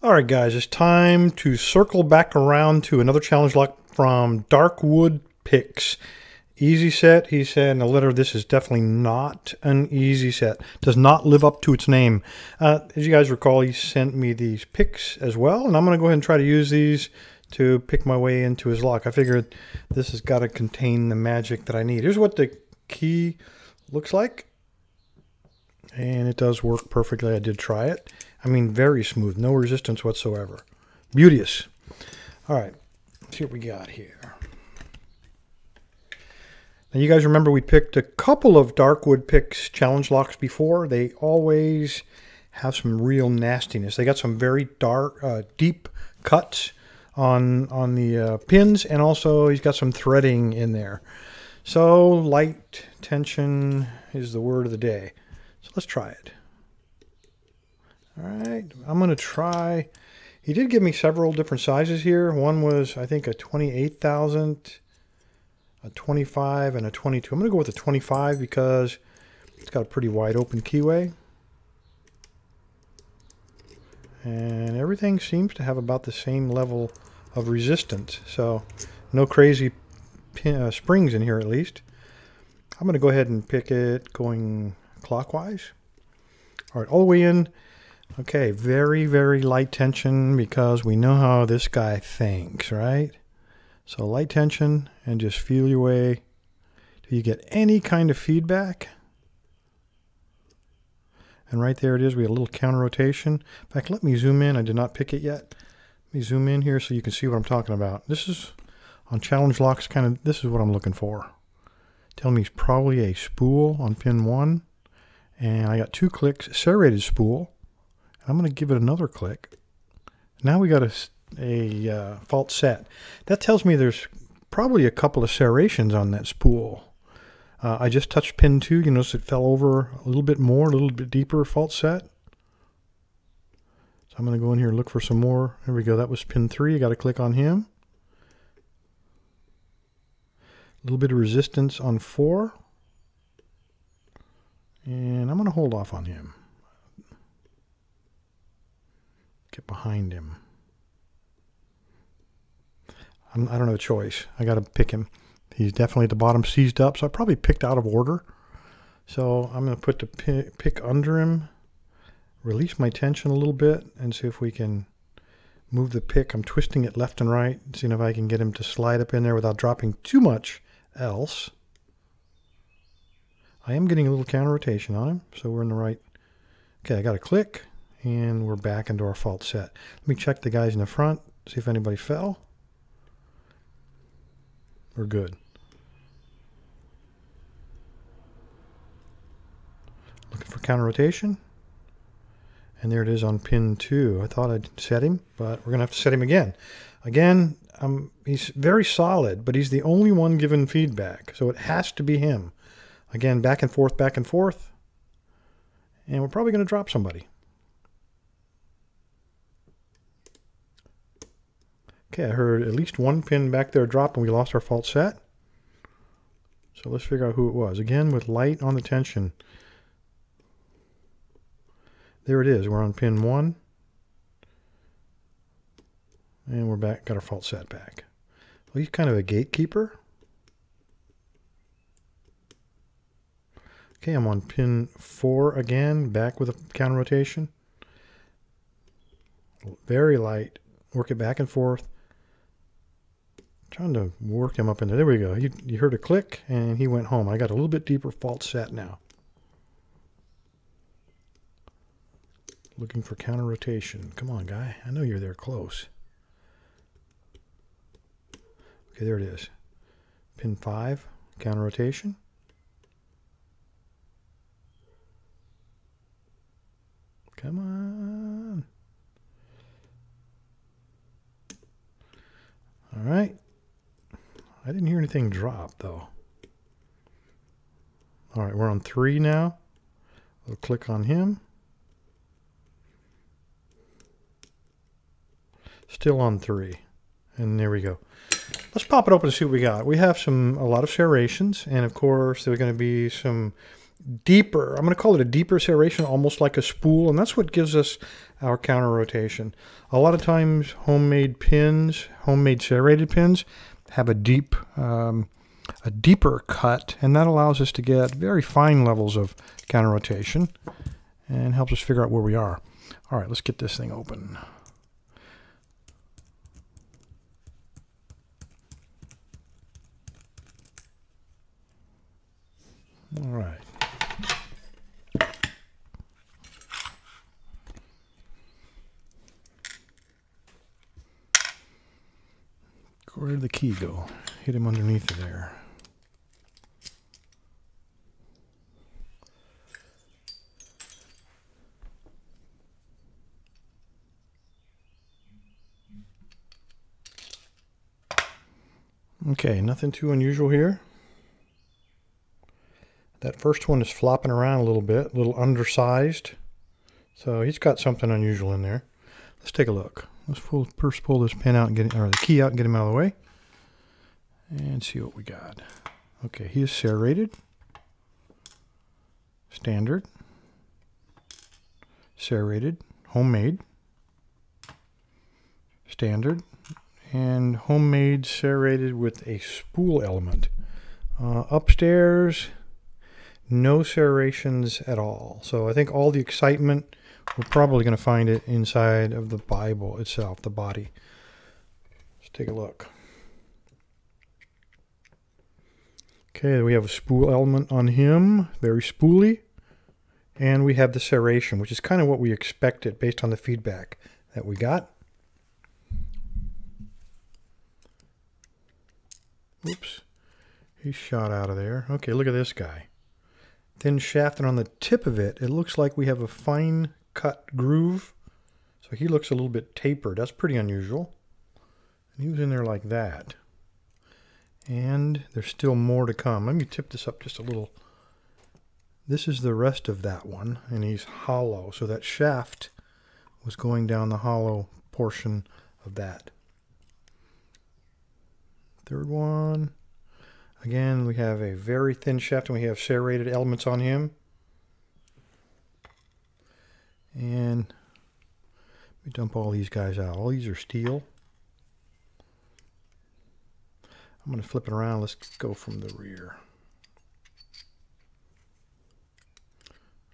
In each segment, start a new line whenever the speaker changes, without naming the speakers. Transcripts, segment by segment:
Alright guys, it's time to circle back around to another challenge lock from DarkWoodPicks. Easy set, he said in the letter. This is definitely not an easy set. Does not live up to its name. As you guys recall, he sent me these picks as well, and I'm going to go ahead and try to use these to pick my way into his lock. I figured this has got to contain the magic that I need. Here's what the key looks like. And it does work perfectly. I did try it. I mean, very smooth. No resistance whatsoever. Beauteous. All right. Let's see what we got here. Now, you guys remember we picked a couple of DarkWoodPicks challenge locks before. They always have some real nastiness. They got some very dark, deep cuts on the pins, and also he's got some threading in there. So light tension is the word of the day. So let's try it. All right, I'm going to try. He did give me several different sizes here. One was, I think, a 28,000, a 25, and a 22. I'm going to go with a 25 because it's got a pretty wide open keyway. And everything seems to have about the same level of resistance. So no crazy springs in here at least. I'm going to go ahead and pick it going clockwise. All right, all the way in. Okay, very, very light tension because we know how this guy thinks, right? So light tension and just feel your way. Do you get any kind of feedback? And right there it is. We have a little counter rotation. In fact, let me zoom in. I did not pick it yet. Let me zoom in here so you can see what I'm talking about. This is on challenge locks, kind of, this is what I'm looking for. Tell me it's probably a spool on pin 1. And I got 2 clicks, serrated spool. I'm going to give it another click. Now we got a fault set. That tells me there's probably a couple of serrations on that spool. I just touched pin 2. You notice it fell over a little bit more, a little bit deeper fault set. So I'm going to go in here and look for some more. There we go. That was pin 3. You got to click on him. A little bit of resistance on 4. And I'm going to hold off on him. Get behind him. I don't have a choice. I got to pick him. He's definitely at the bottom seized up, so I probably picked out of order. So I'm going to put the pick under him, release my tension a little bit, and see if we can move the pick. I'm twisting it left and right, seeing if I can get him to slide up in there without dropping too much else. I am getting a little counter rotation on him, so we're in the right. Okay, I got a click, and we're back into our fault set. Let me check the guys in the front, see if anybody fell. We're good. Looking for counter rotation. And there it is on pin 2. I thought I'd set him, but we're going to have to set him again. Again, he's very solid, but he's the only one giving feedback, so it has to be him. Again, back and forth, back and forth. And we're probably going to drop somebody. Okay, I heard at least one pin back there drop and we lost our fault set. So let's figure out who it was. Again, with light on the tension. There it is. We're on pin 1. And we're back, got our fault set back. Well, he's kind of a gatekeeper. Okay, I'm on pin 4 again, back with a counter rotation. Very light. Work it back and forth. Trying to work him up in there. There we go. You heard a click, and he went home. I got a little bit deeper fault set now. Looking for counter rotation. Come on, guy. I know you're there close. Okay, there it is. Pin 5, counter rotation. Come on. All right. I didn't hear anything drop, though. All right, we're on 3 now. We'll click on him. Still on 3. And there we go. Let's pop it open and see what we got. We have a lot of serrations, and of course, there are going to be some deeper, I'm going to call it a deeper serration, almost like a spool, and that's what gives us our counter rotation. A lot of times homemade pins, homemade serrated pins, have a deeper cut, and that allows us to get very fine levels of counter rotation and helps us figure out where we are. All right, let's get this thing open. All right. Where did the key go? Hit him underneath there. Okay, nothing too unusual here. That first one is flopping around a little bit, a little undersized. So he's got something unusual in there. Let's take a look. Let's first pull this pin out and get, or the key out and get him out of the way. And see what we got. Okay, he is serrated. Standard. Serrated. Homemade. Standard. And homemade serrated with a spool element. Upstairs, no serrations at all. So I think all the excitement, we're probably going to find it inside of the Bible itself, the body. Let's take a look. Okay, we have a spool element on him, very spooly. And we have the serration, which is kind of what we expected based on the feedback that we got. Oops, he shot out of there. Okay, look at this guy. Thin shaft, and on the tip of it, it looks like we have a fine cut groove. So he looks a little bit tapered. That's pretty unusual. And he was in there like that. And there's still more to come. Let me tip this up just a little. This is the rest of that one, and he's hollow. So that shaft was going down the hollow portion of that. Third one. Again, we have a very thin shaft, and we have serrated elements on him. And we dump all these guys out. All these are steel. I'm going to flip it around. Let's go from the rear.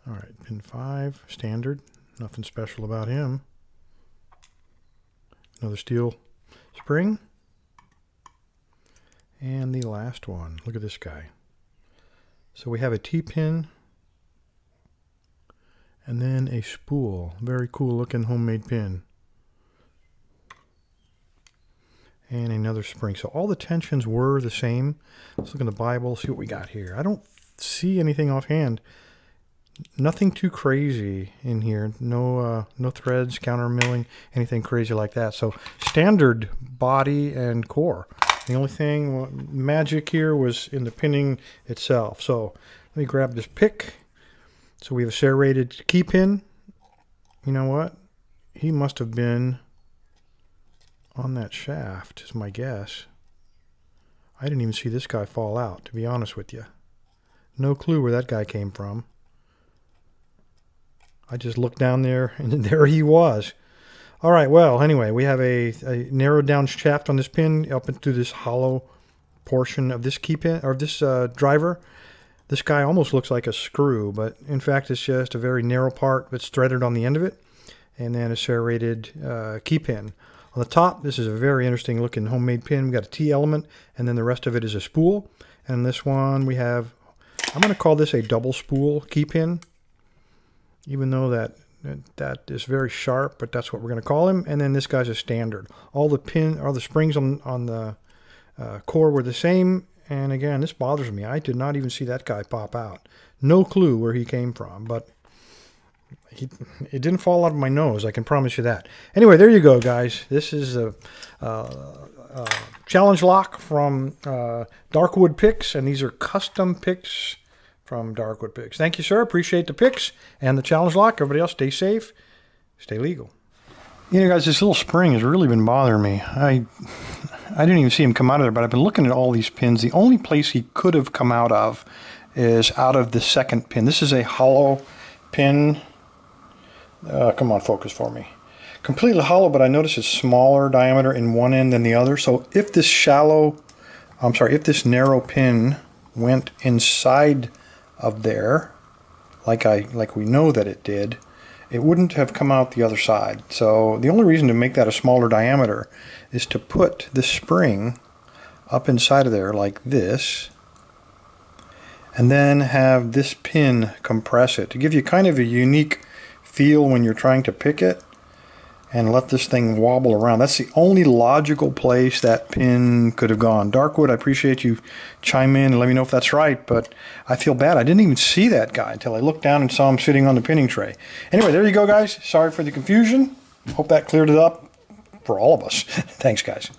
All right, pin 5, standard. Nothing special about him. Another steel spring. And the last one. Look at this guy. So we have a T-pin and then a spool. Very cool looking homemade pin. And another spring. So all the tensions were the same. Let's look in the Bible, see what we got here. I don't see anything offhand. Nothing too crazy in here. No threads, counter milling, anything crazy like that. So standard body and core. The only thing magic here was in the pinning itself. So let me grab this pick. So we have a serrated key pin. You know what? He must have been on that shaft, is my guess. I didn't even see this guy fall out, to be honest with you. No clue where that guy came from. I just looked down there, and there he was. All right, well, anyway, we have a narrowed down shaft on this pin up into this hollow portion of this key pin, or this driver. This guy almost looks like a screw, but in fact, it's just a very narrow part that's threaded on the end of it, and then a serrated key pin. On the top, this is a very interesting looking homemade pin. We've got a T element, and then the rest of it is a spool. And this one we have, I'm going to call this a double spool key pin, even though that is very sharp, but that's what we're going to call him. And then this guy's a standard. All the springs on the core were the same. And again, this bothers me. I did not even see that guy pop out. No clue where he came from, but it didn't fall out of my nose, I can promise you that. Anyway, there you go, guys. This is a challenge lock from DarkWoodPicks, and these are custom picks from DarkWoodPicks. Thank you, sir. Appreciate the picks and the challenge lock. Everybody else, stay safe, stay legal. You know, guys, this little spring has really been bothering me. I didn't even see him come out of there, but I've been looking at all these pins. The only place he could have come out of is out of the second pin. This is a hollow pin. Come on, focus for me. Completely hollow, but I notice it's smaller diameter in one end than the other. So if this if this narrow pin went inside of there, like we know that it did, it wouldn't have come out the other side. So the only reason to make that a smaller diameter is to put the spring up inside of there like this, and then have this pin compress it to give you kind of a unique feel when you're trying to pick it, and let this thing wobble around. That's the only logical place that pin could have gone. Darkwood, I appreciate you chime in and let me know if that's right, but I feel bad. I didn't even see that guy until I looked down and saw him sitting on the pinning tray. Anyway, there you go, guys. Sorry for the confusion. Hope that cleared it up for all of us. Thanks, guys.